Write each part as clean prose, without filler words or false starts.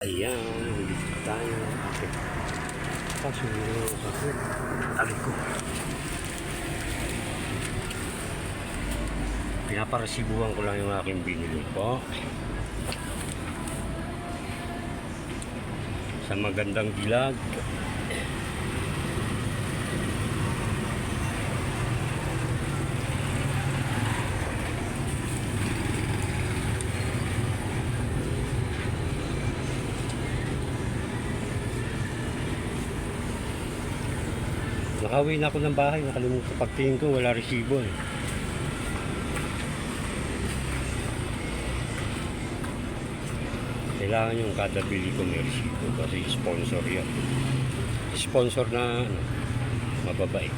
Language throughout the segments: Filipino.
Ayan, dito tayo. Kaso sakit. Tabi ko. Pinaparasibuhan ko lang yung aking binili po. Sa magandang dilag. Nakauwi na ako ng bahay, nakalimutan pagtingin ko, wala resibo eh. Kailangan yung kada bili ko may resibo kasi sponsor yan. Sponsor na ano, mababait.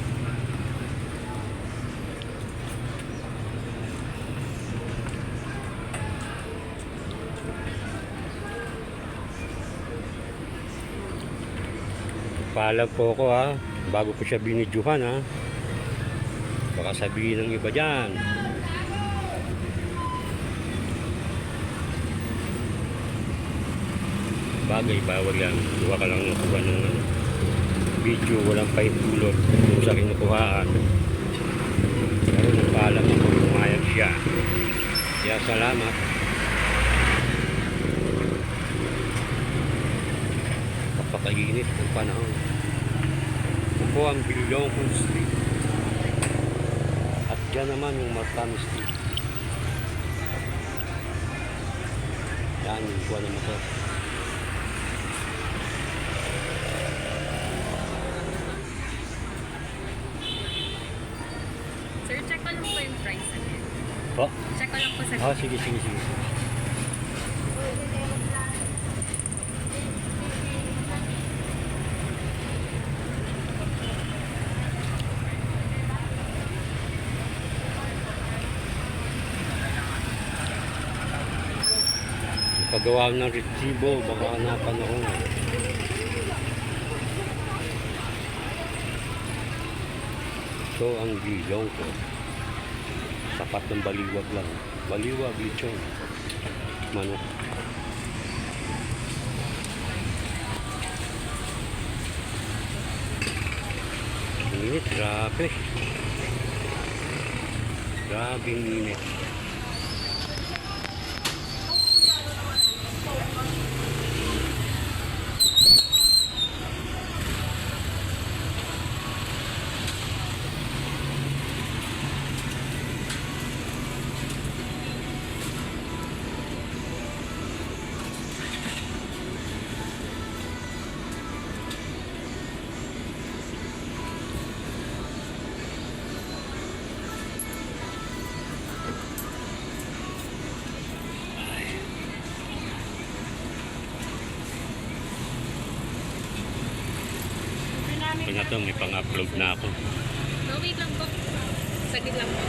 Paalam po ako ha, bago ko siya binidyohan ha. Baka sabihin ng iba dyan. Bagay, bawal yan. Kuha ka lang nakuha ng video, walang paintulot kung sa kinukuhaan. Pero nagpaalam ako, umayag siya. Kaya salamat. Kapakainit ng panahon. Ito po ang Bilyongkong Street. At dyan naman yung Martami Street. Yan yung kuha ng motor. Sir, check ko lang po yung price again. Po? Check ko lang po sa Sige. Paggawa ng resibo, baka hanapan ako. So, ang bilong ko, sapat ng baliwag lang. Baliwag, lechon, manok. Init, grabe. Grabing init. Kaya na to, may pang-upload na ako. No, wait lang po. Saglit lang po.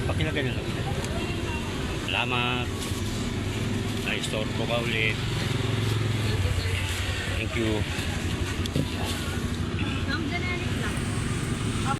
Pakilagay na lang. Salamat. Na-store ko ka ulit. Thank you.